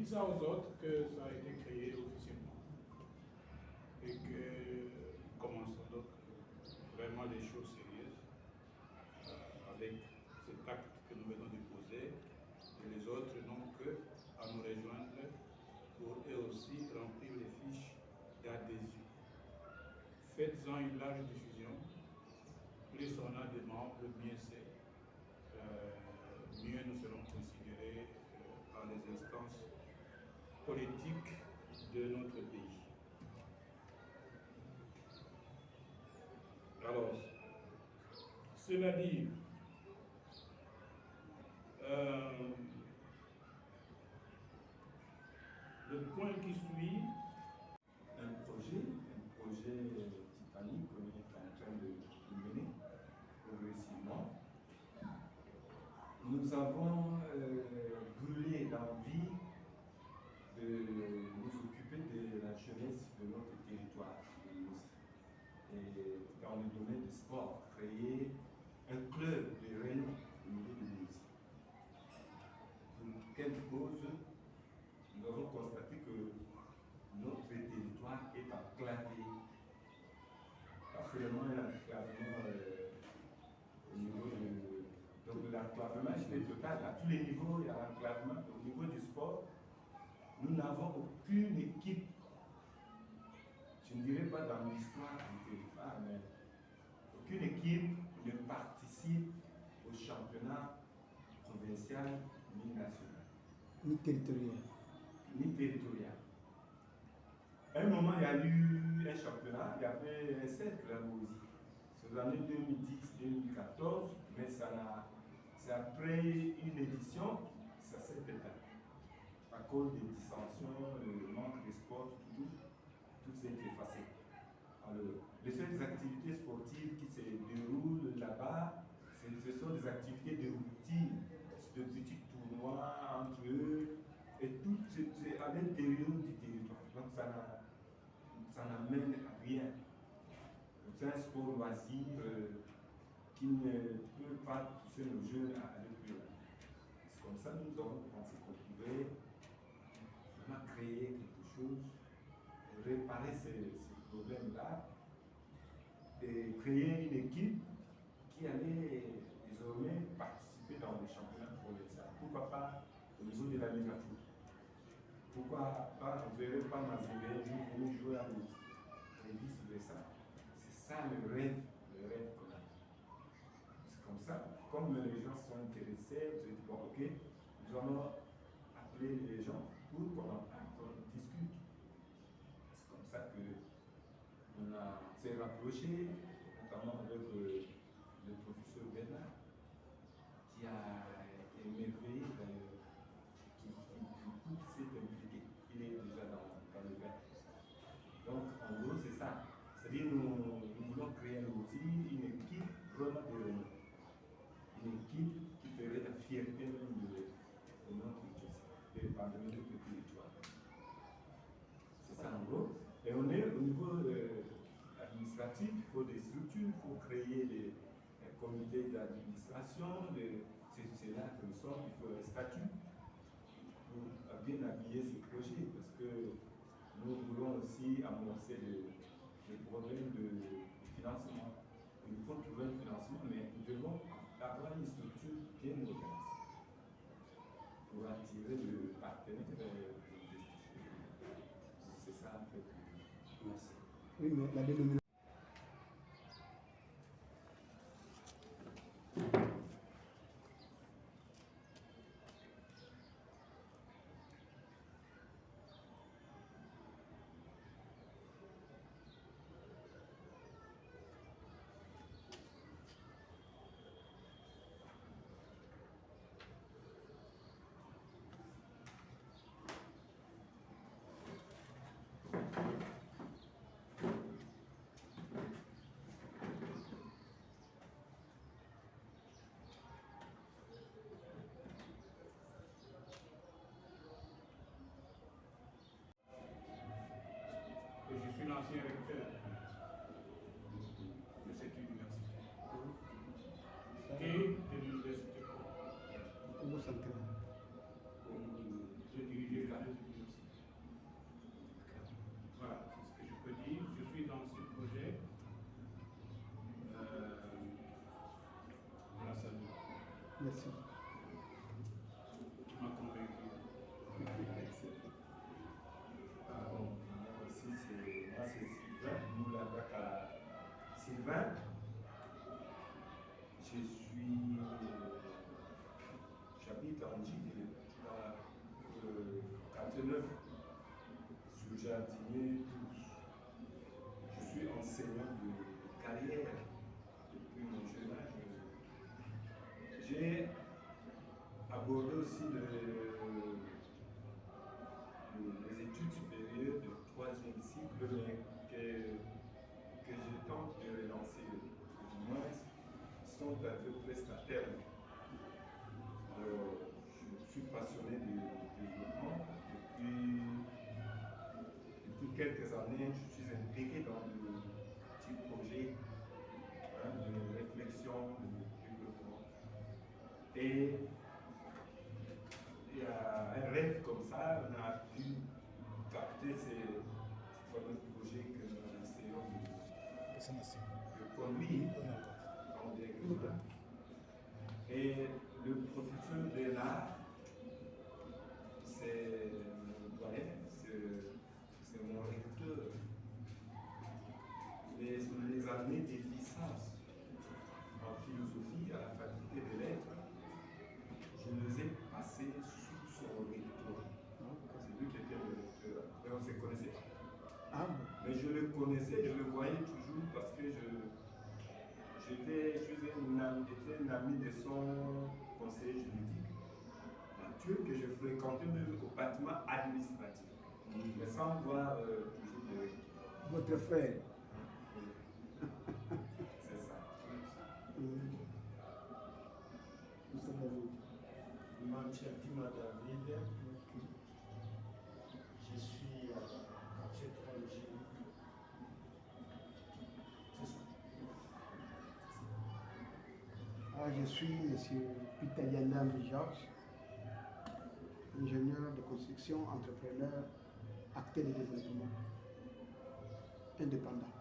dites ça aux autres que ça a été créé officiellement. Et que commençons donc vraiment des choses sérieuses avec cet acte que nous venons de poser. Et les autres n'ont que à nous rejoindre pour eux aussi remplir les fiches d'adhésion. Faites-en une large diffusion. Plus on a de membres, mieux c'est. Mieux nous serons considérés par les instances politiques de notre pays. Alors, cela dit, le point qui suit, un projet titanique qu'on est en train de mener progressivement. Nous avons brûlé l'envie de nous occuper de la jeunesse de notre territoire. Et dans le domaine du sport, créer un club de renom au niveau de nous. Pour quelle cause? Nous avons constaté que notre territoire est enclavé. Pas seulement un enclavement au niveau de l'enclavement est total. À tous les niveaux, il y a l'enclavement. Au niveau du sport, nous n'avons aucune équipe. Je ne dirais pas dans l'histoire du territoire, mais aucune équipe ne participe au championnat provincial ni national. Ni territorial. Ni territorial. À un moment, il y a eu un championnat, il y avait un cercle à Mouzi. C'est aux années 2010-2014, mais c'est après une édition, ça s'est éteint. À cause des dissensions, le manque de sport, tout s'est effacé. Alors, les seules activités sportives qui se déroulent là-bas, ce sont des activités de routine, de petits tournois entre eux, et tout c'est à l'intérieur du territoire. Donc ça n'amène à rien. C'est un sport loisir qui ne peut pas pousser nos jeunes à aller plus loin. C'est comme ça que nous avons pensé qu'on pouvait vraiment créer quelque chose, réparer ces problèmes-là, et créer une équipe qui allait désormais participer dans les championnats provinciaux. Pourquoi pas au niveau de la Ligue à foot? Pourquoi pas, on ne verrait pas Mazembe venir jouer à l'autre et vice-versa. C'est ça le rêve qu'on a. C'est comme ça, comme les gens sont intéressés, on se dit bon ok, nous allons appeler les gens pour qu'on discute. C'est comme ça qu'on s'est rapproché, notamment avec le professeur Bernard, qui a été émerveillé qui s'est impliqué. Il est déjà dans le bain. Donc en gros c'est ça. C'est-à-dire nous voulons créer aussi une équipe vraiment de renom. Une équipe qui ferait la fierté même de notre territoire. C'est ça en gros. Et on est au niveau administratif, il faut des structures, il faut créer des comités d'administration, c'est là que nous sommes, il faut un statut pour bien habiller ces projets, parce que nous voulons aussi amorcer les problèmes de financement. Il faut trouver un financement, mais nous devons avoir une structure bien organisée pour attirer le partenaire d'investissement. C'est ça en fait. Merci. Oui, mais la dénomination. je suis l'ancien recteur de cette université et de l'université. Comment ça Je dirigeais la 29, sur Jardinier 12. Je suis enseignant de carrière depuis mon jeune âge. J'ai abordé aussi les études supérieures de 3e cycle, mais que je tente de relancer, du moins, sont un peu presque à terme. Alors, je suis passionné de développement. Depuis quelques années, je suis impliqué dans de petits projets de réflexion, de développement. Et il y a un rêve comme ça, on a pu capter ces fameux projets que nous essayons de conduire en développement. Et le professeur Bernard, c'est mon doyen, c'est mon recteur. Les années de licence en philosophie à la faculté des lettres, je les ai passées sous son recteur. C'est lui qui était le recteur. Mais on ne se connaissait pas. Ah bon. Mais je le connaissais, je le voyais toujours parce que j'étais un ami de son conseiller juridique, Mathieu, que je fréquentais même au bâtiment administratif, mais sans voir toujours de recteur. Votre frère. C'est ça. Mr. David. Manchatima David, je suis à cette origine. C'est ça. Ah, je suis M. Pitayana Georges, ingénieur de construction, entrepreneur, acteur de développement, indépendant.